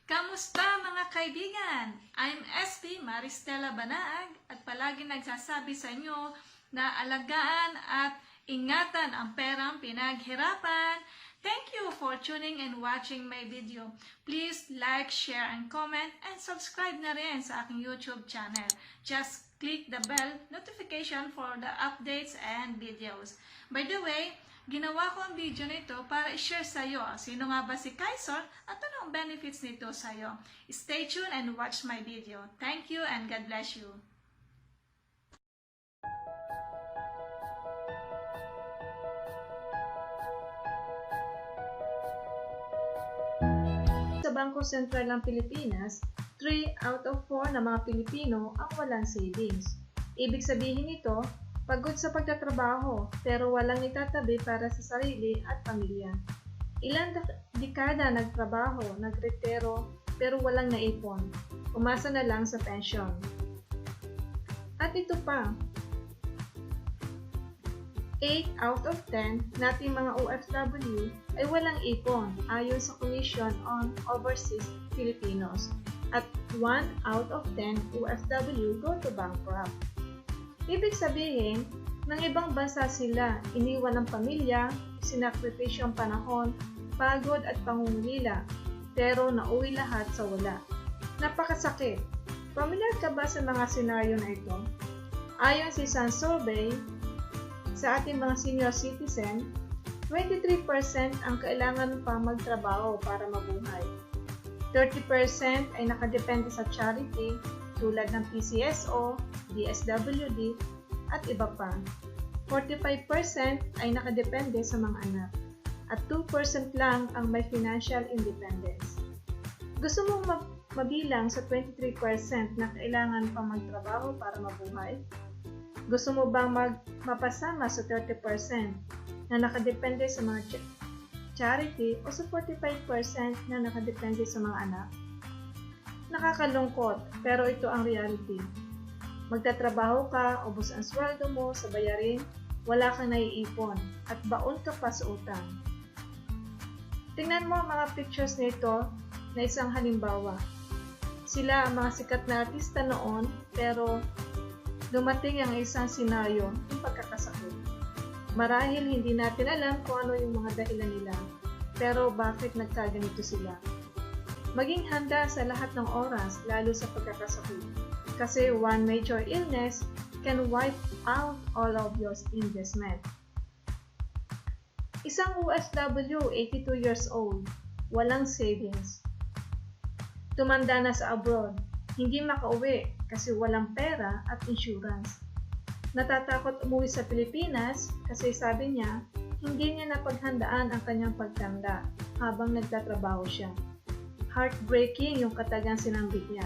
Kamusta mga kaibigan? I'm Espie Banaag at palagi nagsasabi sa inyo na alagaan at ingatan ang perang pinaghirapan. Thank you for tuning and watching my video. Please like, share, and comment and subscribe na rin sa aking YouTube channel. Just click the bell notification for the updates and videos. By the way, ginawa ko ang video nito para i-share sa iyo sino nga ba si Kaiser at ano ang benefits nito sa iyo. Stay tuned and watch my video. Thank you and God bless you. Sa Bangko Sentral ng Pilipinas, 3 out of 4 na mga Pilipino ang walang savings. Ibig sabihin nito, pagod sa pagtatrabaho pero walang itatabi para sa sarili at pamilya. Ilang dekada nagtrabaho, nagretiro pero walang naipon. Umasa na lang sa pension. At ito pa, 8 out of 10 nating mga OFW ay walang ipon ayon sa Commission on Overseas Filipinos at 1 out of 10 OFW go to bankrupt. Ibig sabihin, ng ibang bansa sila, iniwan ng pamilya, sinakripisyo ang panahon, pagod at pangungulila, pero nauwi lahat sa wala. Napakasakit. Pamilyar ka ba sa mga senaryo na ito? Ayon sa isang survey, sa ating mga senior citizen, 23% ang kailangan pa magtrabaho para mabuhay. 30% ay nakadepende sa charity tulad ng PCSO, DSWD, at iba pa. 45% ay nakadepende sa mga anak, at 2% lang ang may financial independence. Gusto mong mabilang sa 23% na kailangan pa magtrabaho para mabuhay? Gusto mo bang mapasama sa 30% na nakadepende sa mga charity o sa 45% na nakadepende sa mga anak? Nakakalungkot, pero ito ang reality. Magtatrabaho ka, ubos ang sweldo mo sa bayarin, wala kang naiipon, at baon ka pa sa utang. Tingnan mo ang mga pictures nito na isang halimbawa. Sila ang mga sikat na artista noon, pero dumating ang isang senaryo ng pagkakasakit. Marahil hindi natin alam kung ano yung mga dahilan nila, pero bakit nagkaganito sila. Maging handa sa lahat ng oras, lalo sa pagkakasakit. Kasi one major illness can wipe out all of your investment. Isang OFW, 82 years old, walang savings. Tumanda na sa abroad, hindi makauwi kasi walang pera at insurance. Natatakot umuwi sa Pilipinas kasi sabi niya, hindi niya napaghandaan ang kanyang pagtanda habang nagtatrabaho siya. Heartbreaking yung katagang sinambit niya.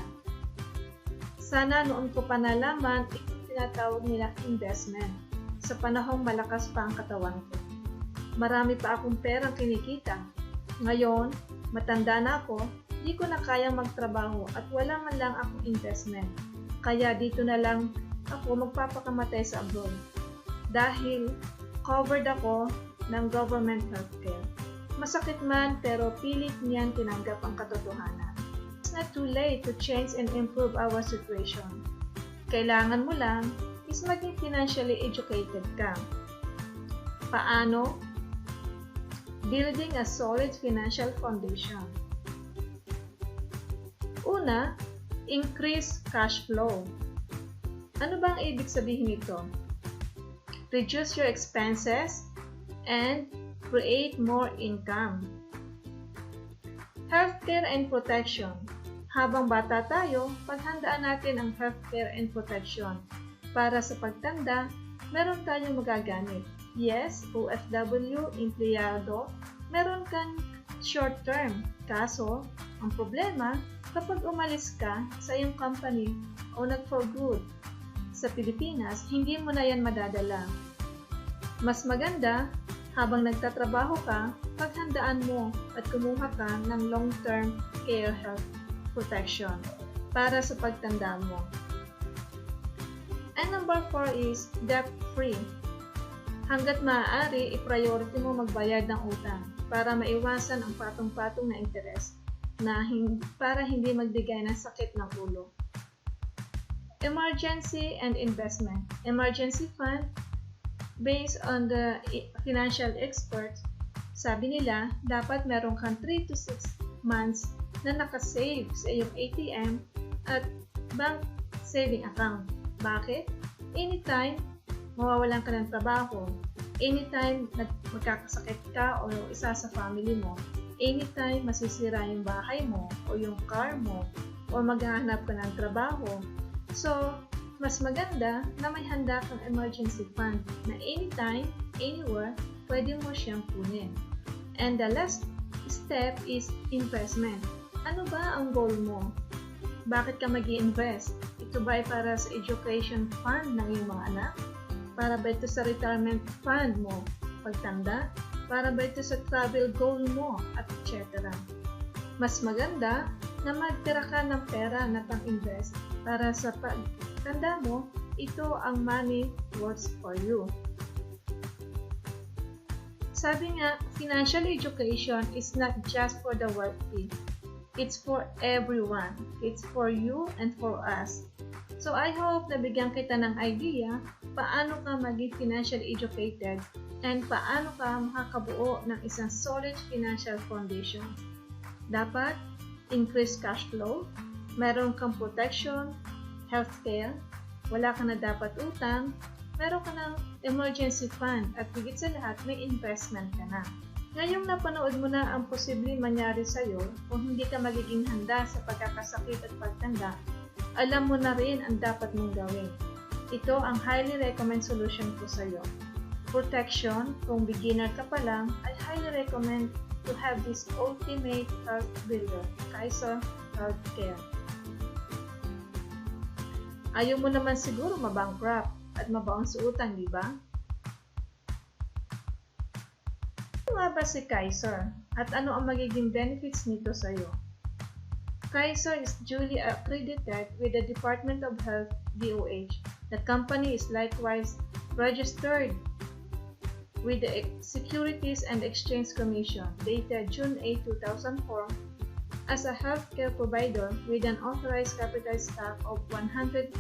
Sana noon ko pa nalaman itong tinatawag nila investment sa panahong malakas pa ang katawan ko. Marami pa akong perang kinikita. Ngayon, matanda na ako, di ko na kayang magtrabaho at wala man lang akong investment. Kaya dito na lang ako magpapakamatay sa abroad. Dahil covered ako ng government healthcare. Masakit man pero pilit niyan tinanggap ang katotohanan. It's not too late to change and improve our situation. Kailangan mo lang is maging financially educated ka. Paano? Building a solid financial foundation. Una, increase cash flow. Ano bang ibig sabihin nito? Reduce your expenses and create more income. Healthcare and protection. Habang bata tayo, paghandaan natin ang healthcare and protection. Para sa pagtanda, meron tayong magagamit. Yes, OFW, empleyado, meron kang short term. Kaso, ang problema, kapag umalis ka sa iyong company o nag-for good sa Pilipinas, hindi mo na yan madadala. Mas maganda, habang nagtatrabaho ka, paghandaan mo at kumuha ka ng long-term care health protection para sa pagtanda mo. And number 4 is debt-free. Hanggat maaari, i-priority mo magbayad ng utang para maiwasan ang patong-patong na interes. para hindi magbigay ng sakit ng ulo. Emergency and investment. Emergency fund, based on the financial experts, sabi nila, dapat meron kang 3 to 6 months na nakasave sa iyong ATM at bank saving account. Bakit? Anytime mawawalan ka ng trabaho, anytime magkakasakit ka o isa sa family mo, anytime masisira yung bahay mo o yung car mo o maghahanap ka ng trabaho. So, mas maganda na may handa kang emergency fund na anytime, anywhere, pwede mo siyang kunin. And the last step is investment. Ano ba ang goal mo? Bakit ka mag-i-invest? Ito ba ay para sa education fund ng iyong mga anak? Para ba ito sa retirement fund mo? Pagtanda? Para ba ito sa travel goal mo? At etc. Mas maganda na magtira ka ng pera na pang-invest para sa pagtanda mo, ito ang money works for you. Sabi nga, financial education is not just for the wealthy. It's for everyone. It's for you and for us. So I hope na bigyan kita ng idea paano ka maging financially educated and paano ka makakabuo ng isang solid financial foundation. Dapat increase cash flow, meron kang protection, healthcare, wala ka na dapat utang, meron ka ng emergency fund at higit sa lahat may investment ka na. Ngayong napanood mo na ang posibleng mangyari sa'yo kung hindi ka magiging handa sa pagkakasakit at pagtanda, alam mo na rin ang dapat mong gawin. Ito ang highly recommend solution ko sa'yo. Protection, kung beginner ka pa lang, I highly recommend to have this ultimate health builder, Kaiser Healthcare. Ayaw mo naman siguro mabankrupt at mabaon sa utang, di ba? Ano nga ba si Kaiser? At ano ang magiging benefits nito sa iyo? Kaiser is duly accredited with the Department of Health, DOH. The company is likewise registered with the Securities and Exchange Commission dated June 8, 2004 as a healthcare provider with an authorized capital stock of 160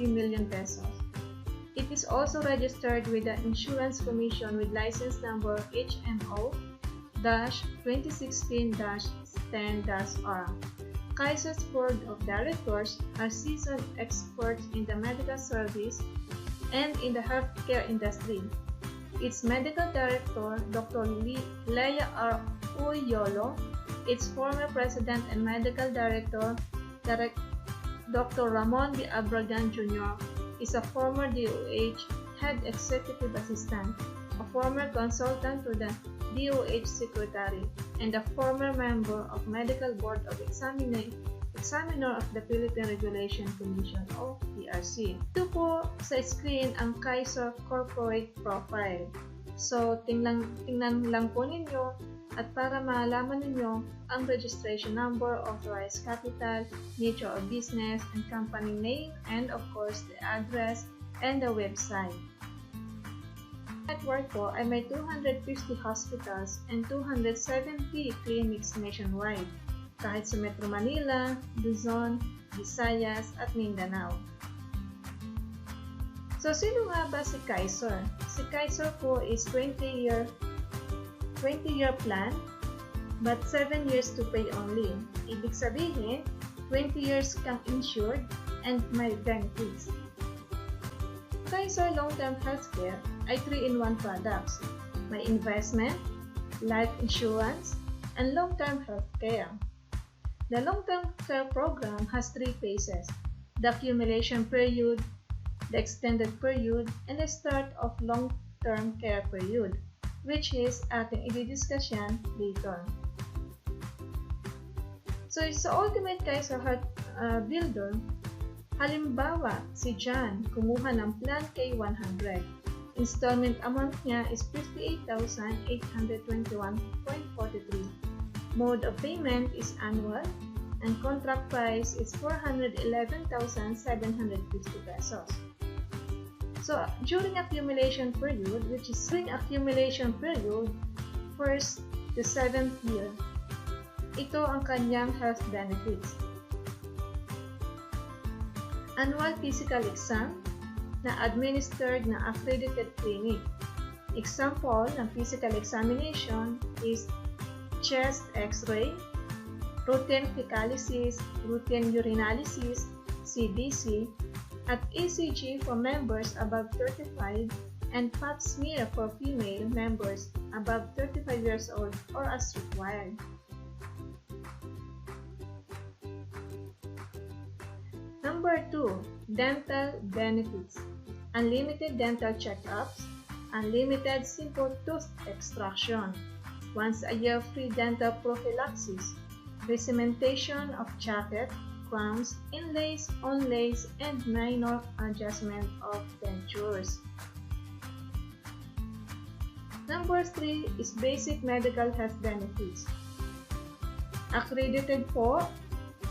million pesos. It is also registered with the Insurance Commission with license number HMO-2016-10-R. Kaiser's board of directors are seasoned experts in the medical service and in the healthcare industry. Its medical director, Dr. Leia R. Uyolo, its former president and medical director, Dr. Ramon B. Abragan Jr., is a former DOH head executive assistant, a former consultant to the DOH secretary, and a former member of Medical Board of Examiner of the Philippine Regulation Commission o PRC. Ito po sa screen ang Kaiser Corporate Profile. So, tingnan lang po ninyo at para malaman ninyo ang registration number, authorized capital, nature of business, and company name, and of course, the address and the website. Network po ay may 250 hospitals and 270 clinics nationwide, kahit sa Metro Manila, Luzon, Visayas, at Mindanao. So, sino nga ba si Kaiser? Si Kaiser po is 20-year plan, but 7 years to pay only. Ibig sabihin, 20 years kang insured and may benefits. Kaiser Long-Term Healthcare ay 3-in-1 products. May investment, life insurance, and long-term healthcare. The long-term care program has 3 phases: the accumulation period, the extended period, and the start of long-term care period, which is ating i-discuss yan later. So, sa Ultimate Kaiser Health Builder, halimbawa, si John kumuha ng Plan K100. Installment amount niya is 58,821.43. Mode of payment is annual, and contract price is 411,750 pesos. So, during accumulation period, which is during accumulation period, 1st to 7th year, ito ang kanyang health benefits. Annual physical exam na administered ng accredited clinic. Example ng physical examination is chest x-ray, routine fecalysis, routine urinalysis, CBC, at ECG for members above 35 and pap smear for female members above 35 years old or as required. Number 2, dental benefits. Unlimited dental checkups, unlimited simple tooth extraction, once a year free dental prophylaxis, recementation of jacket, crowns, inlays, onlays, and minor adjustment of dentures. Number 3 is basic medical health benefits. Accredited po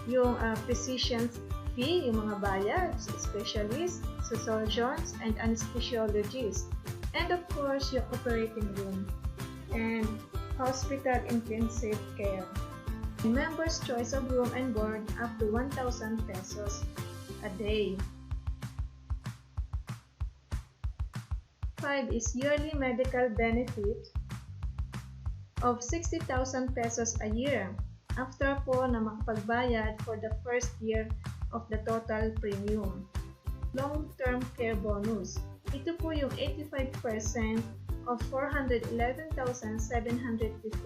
yung physician's fee, yung mga bayad, specialists, surgeons, and anesthesiologists, and of course, yung operating room, and hospital intensive care. Members' choice of room and board up to 1,000 pesos a day. 5 is yearly medical benefit of 60,000 pesos a year after po na makapagbayad for the first year of the total premium. Long-term care bonus. Ito po yung 85% of 411,750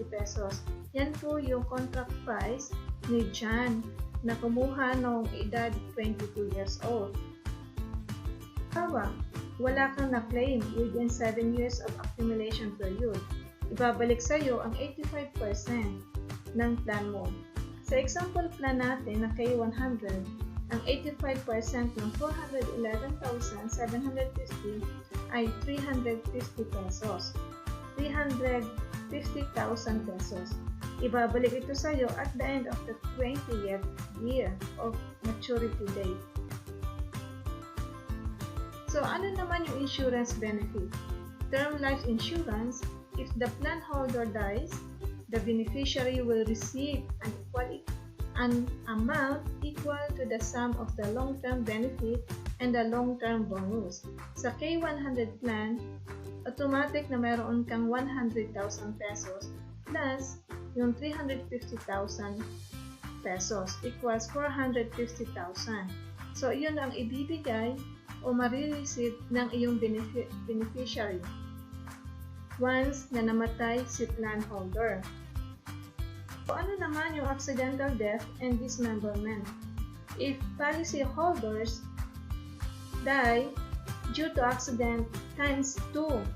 pesos. Yan po yung contract price ni Jan na kumuha noong edad 22 years old. Hawa, wala kang na-claim within 7 years of accumulation period. Ibabalik sa iyo ang 85% ng plan mo. Sa example plan natin na K100, ang 85% ng 411,750 ay 350 pesos. 350,000 pesos. Ibabalik ito sa iyo at the end of the 20th year of maturity date. So, ano naman yung insurance benefit? Term life insurance, if the plan holder dies, the beneficiary will receive an amount equal to the sum of the long-term benefit and the long-term bonus. Sa K100 plan, automatic na mayroon kang 100,000 pesos plus yung 350,000 pesos equals 450,000. So, yun ang ibibigay o marireceive ng iyong beneficiary once na namatay si plan holder. So, ano naman yung accidental death and dismemberment? If policy holders die due to accident times 2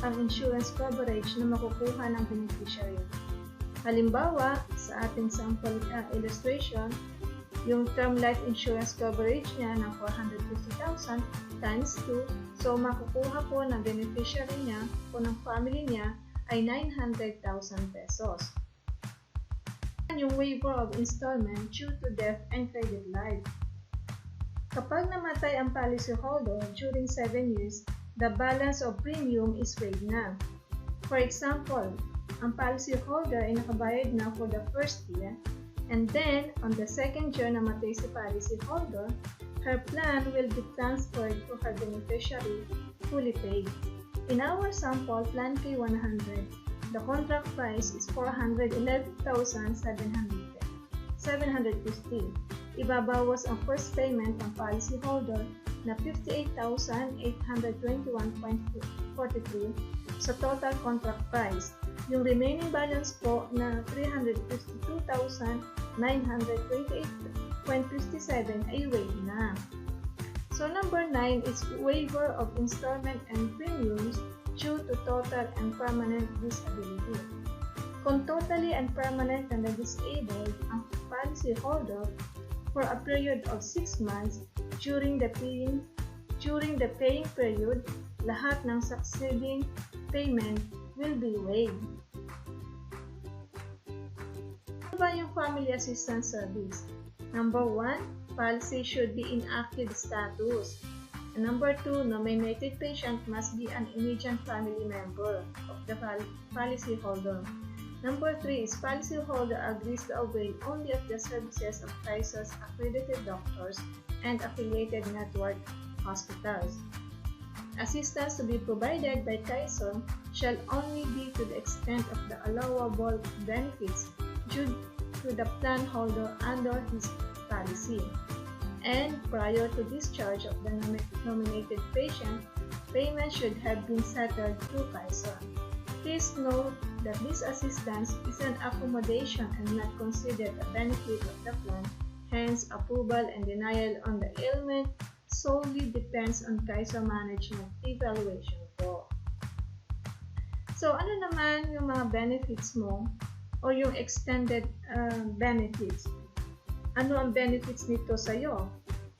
ang insurance coverage na makukuha ng beneficiary. Halimbawa, sa ating sample illustration, yung term life insurance coverage niya ng 450,000 times 2, so makukuha po ng beneficiary niya o ng family niya ay 900,000 pesos. Yung waiver of installment due to death and credit life. Kapag namatay ang policyholder during 7 years, the balance of premium is waived na. For example, ang policyholder ay nakabayad na for the first year, and then on the second year namatay si policyholder, her plan will be transferred to her beneficiary fully paid. In our sample, Plan K100, the contract price is 411,750. Ibabawas ang first payment ng policyholder na 58,821.43 sa total contract price. Yung remaining balance po na 352,928.57 ay waived na. So, number 9 is waiver of installment and premiums due to total and permanent disability. Kung totally and permanent na disabled ang policyholder for a period of 6 months during the paying period, lahat ng succeeding payment will be waived. Ano ba yung Family Assistance Service? Number 1, policy should be in active status. And number 2, nominated patient must be an immediate family member of the policyholder. Number 3 is policyholder agrees to avail only of the services of Kaiser's accredited doctors and affiliated network hospitals. Assistance to be provided by Kaiser shall only be to the extent of the allowable benefits due to the plan holder under his policy. And prior to discharge of the nominated patient, payment should have been settled through Kaiser. Please note that this assistance is an accommodation and not considered a benefit of the plan, hence approval and denial on the ailment solely depends on Kaiser management evaluation po. So ano naman yung mga benefits mo o yung extended benefits? Ano ang benefits nito sa'yo?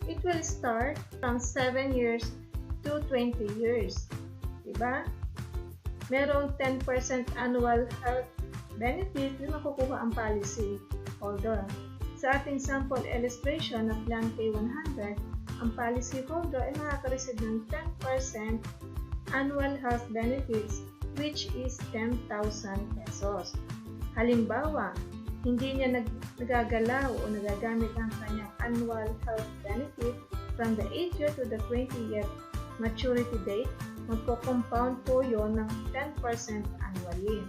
It will start from 7 years to 20 years. Diba? Merong 10% annual health benefit na makukuha ang policy holder. Sa ating sample illustration ng Plan K100, ang policy holder ay makaka-receive ng 10% annual health benefits which is 10,000 pesos. Halimbawa, hindi niya nagagalaw o nagagamit ang kanyang annual health benefit from the 8th year to the 20th maturity date, magpo-compound po yun ng 10% annually.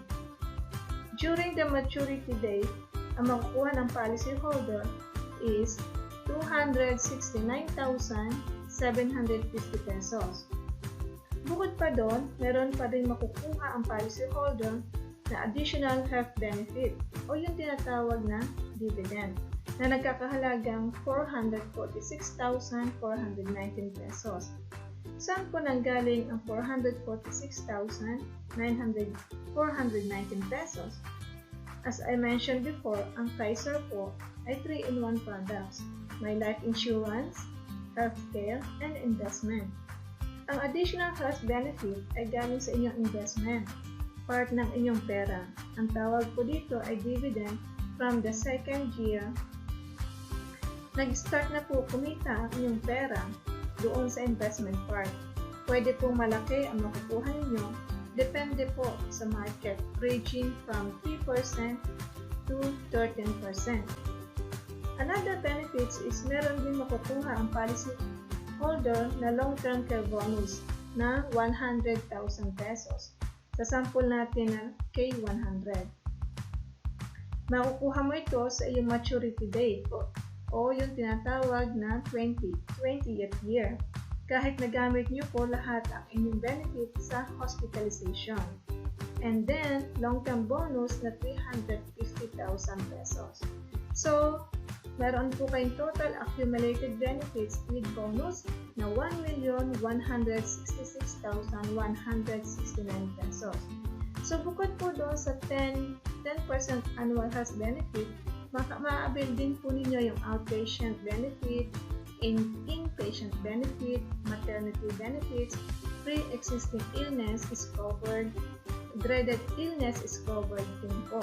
During the maturity date, ang makukuha ng policyholder is 269,750 pesos. Bukod pa doon, meron pa rin makukuha ang policyholder na additional health benefit o yung tinatawag na dividend na nagkakahalagang 446,419 pesos. Saan po nanggaling ang 446,419 pesos? As I mentioned before, ang Kaiser po ay 3-in-1 products. May life insurance, healthcare, and investment. Ang additional health benefit ay galing sa inyong investment, part ng inyong pera. Ang tawag po dito ay dividend from the second year. Nag-start na po kumita ang inyong pera doon sa investment part. Pwede pong malaki ang makukuha ninyo, depende po sa market, ranging from 3% to 13%. Another benefits is meron din makukuha ang policy holder na long-term care bonus na 100,000 pesos. Sa sample natin na K100. Makukuha mo ito sa iyong maturity date o yung tinatawag na 20th year. Kahit nagamit niyo po lahat ang inyong benefit sa hospitalization. And then, long-term bonus na 350,000 pesos. So, meron po kayong total accumulated benefits with bonus na 1,166,169 pesos. So, bukod po doon sa 10% annual health benefit, ma-avail din po ninyo yung outpatient benefit, inpatient benefit, maternity benefits, pre-existing illness is covered, dreaded illness is covered din po.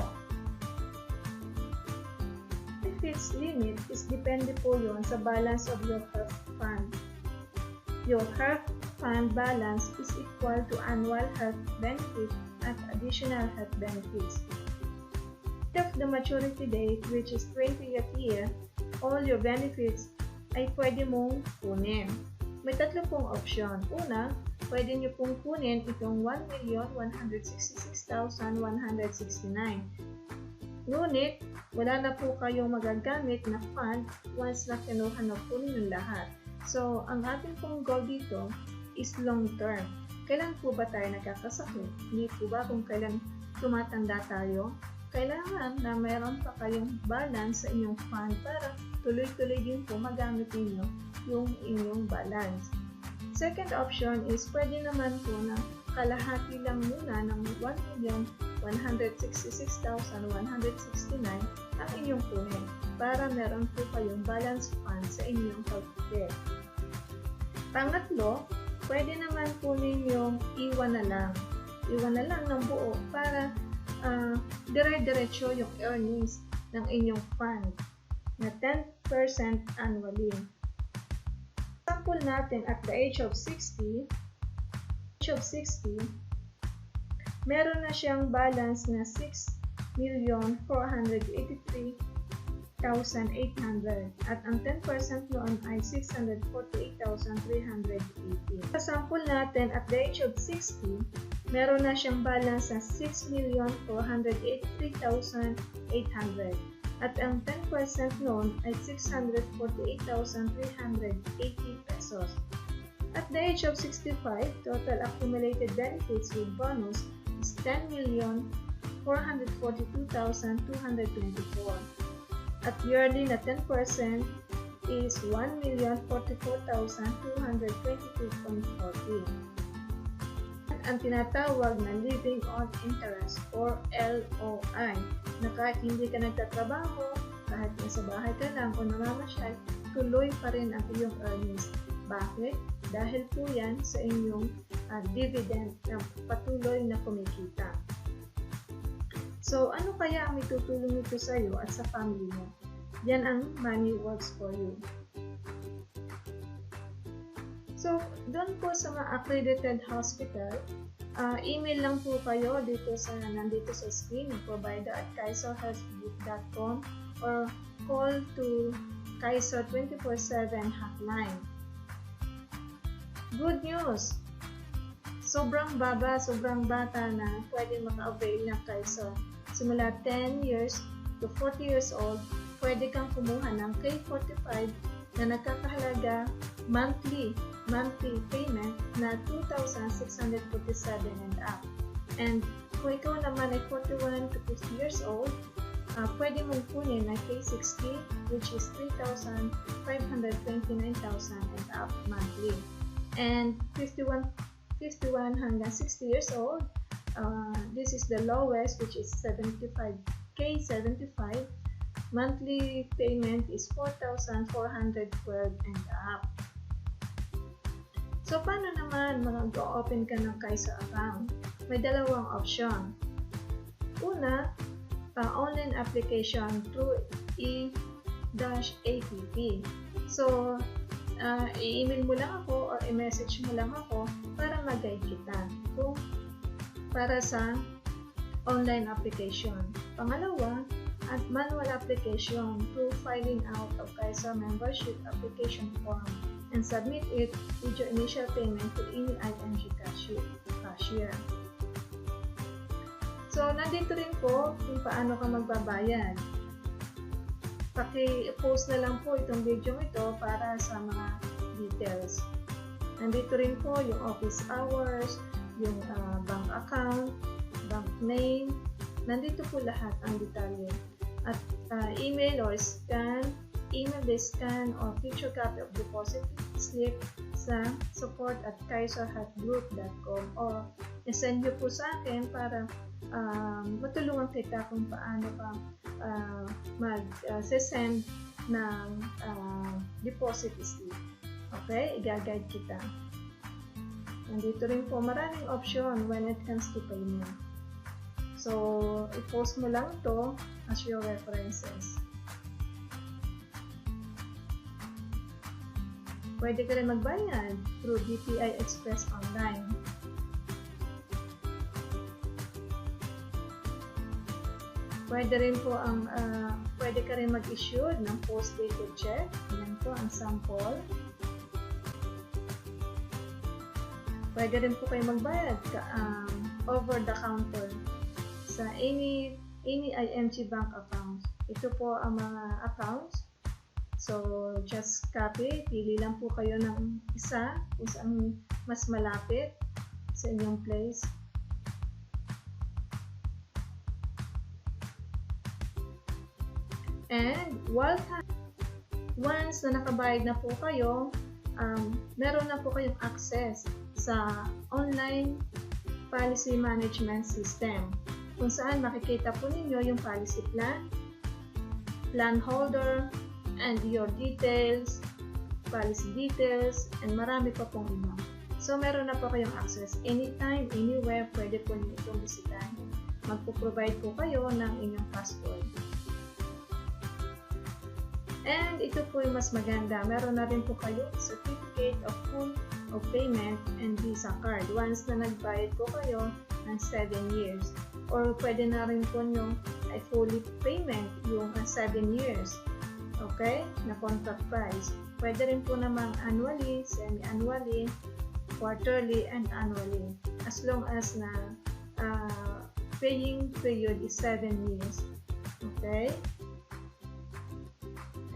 Benefits limit is depende po yun sa balance of your health fund. Your health fund balance is equal to annual health benefit at additional health benefits. Of the maturity date, which is 20th year, all your benefits ay pwede mong kunin. May tatlo pong option. Una, pwede nyo pong kunin itong 1,166,169. Ngunit, wala na po kayong magagamit na fund once na kinuha na po ninyo lahat. So, ang ating pong goal dito is long term. Kailan po ba tayo nagkakasakit? Hindi po ba kung kailan tumatanda tayo? Kailangan na mayroon pa kayong balance sa inyong fund para tuloy-tuloy din po magamit ninyo yung inyong balance. Second option is pwede naman po na kalahati lang muna ng 1,166,169 ang inyong kunin para meron po kayong balance fund sa inyong healthcare. Pangatlo, pwede naman po ninyong iwan na lang. Iwan na lang ng buo para dire-diretso yung earnings ng inyong fund na 10% annually. Sample natin at the age of 60, meron na siyang balance na 6,483,800 at ang 10% noon ay 648,380. Sa sample natin, at the age of 60, meron na siyang balance sa 6,483,800 at ang 10% noon ay 648,380 pesos. At the age of 65, total accumulated benefits with bonus is 10,442,224. At yearly na 10% is 1,044,222.40. Ang tinatawag na living on interest or LOI na kahit hindi ka nagtatrabaho, kahit nasa bahay ka lang o namamasyal, tuloy pa rin ang iyong earnings. Bakit? Dahil po yan sa inyong dividend na patuloy na kumikita. So, ano kaya ang itutulong nito sa iyo at sa family mo? Yan ang money works for you. So, doon po sa mga accredited hospital, email lang po kayo nandito sa screen ng provider at kaiserhealthgroup.com or call to Kaiser 24/7 hotline. Good news! Sobrang bata na pwede maka-avail ng Kaiser. Simula 10 years to 40 years old, pwede kang kumuha ng K45 na nagkakahalaga monthly payment na 2,647 and up. And kung ikaw naman ay 41 to 50 years old, pwede mong kunin na K60 which is 3,529,000 and up monthly. And 51 hanggang 60 years old, this is the lowest which is K75. Monthly payment is 4,412 and up. So, paano naman mag-open ka ng Kaiser account? May dalawang option. Una, online application through e-app. So, i-email mo lang ako or i-message mo lang ako para mag-guide kita kung para sa online application. Pangalawa, at manual application through filing out of Kaiser membership application form and submit it with your initial payment to any IMG cashier. So, nandito rin po kung paano ka magbabayad. Paki-post na lang po itong video ito para sa mga details. Nandito rin po yung office hours, yung bank account, bank name. Nandito po lahat ang detalye. At email or email the scan or picture copy of deposit slip sa support@kaiserhealthgroup.com or isend nyo po sa akin para matulungan kita kung paano ka mag-send ng deposit slip. Okay? I-guide kita. Nandito rin po maraming option when it comes to payment. So, i-post mo lang ito as your references. Pwede ka rin magbayad through DTI Express Online. Pwede rin po pwede ka rin mag-issue ng post-dated check. Yan po ang sample. Pwede rin po kayo magbayad over the counter sa any IMG bank accounts. Ito po ang mga accounts. So, just copy. Pili lang po kayo ng isa kung saan mas malapit sa inyong place. And once na nakabayad na po kayo, meron na po kayong access sa online policy management system kung saan makikita po ninyo yung policy plan holder, and your details, policy details, and marami pa pong iba. So, meron na po kayong access anytime, anywhere, pwede po ninyo itong bisitahin. Magpo-provide po kayo ng inyong password. And ito po yung mas maganda. Meron na rin po kayo certificate of full of payment and Visa card once na nagbayad po kayo ng 7 years. Or pwede na rin po nyo ay fully payment, yung 7 years. Okay? Na contract price. Pwede rin po namang annually, semi-annually, quarterly, and annually. As long as na paying period is 7 years. Okay?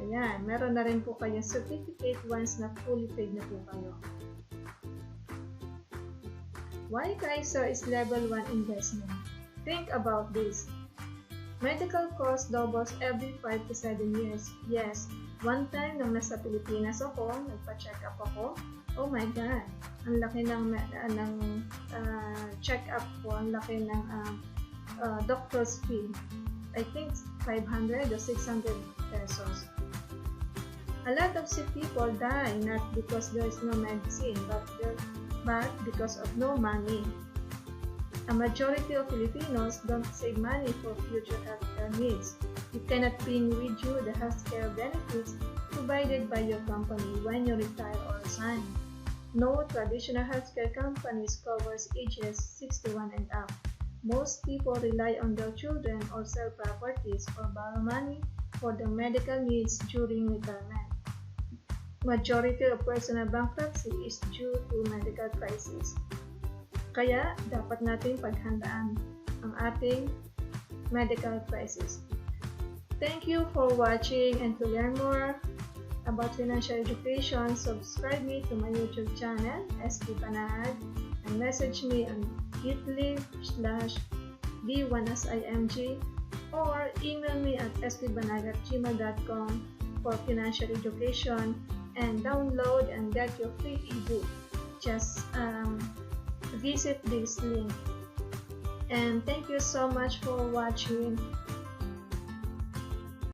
Ayan. Meron na rin po kayong certificate once na fully paid na po kayo. Why Kaiser is level 1 investment? Think about this. Medical cost doubles every 5 to 7 years. Yes, one time nung nasa Pilipinas ako, nagpa-check up ako, oh my God, ang laki ng check-up ko, ang laki ng doctor's fee. I think 500 or 600 pesos. A lot of sick people die not because there is no medicine, but because of no money. A majority of Filipinos don't save money for future healthcare needs. You cannot bring with you the healthcare benefits provided by your company when you retire or resign. No traditional healthcare companies covers ages 61 and up. Most people rely on their children or sell properties or borrow money for their medical needs during retirement. Majority of personal bankruptcy is due to medical crisis. Kaya, dapat natin paghandaan ang ating medical crisis. Thank you for watching, and to learn more about financial education, subscribe me to my YouTube channel, Espie Banaag, and message me on bit.ly/b1simg or email me at espiebanag@gmail.com for financial education, and download and get your free ebook. Just visit this link. And thank you so much for watching.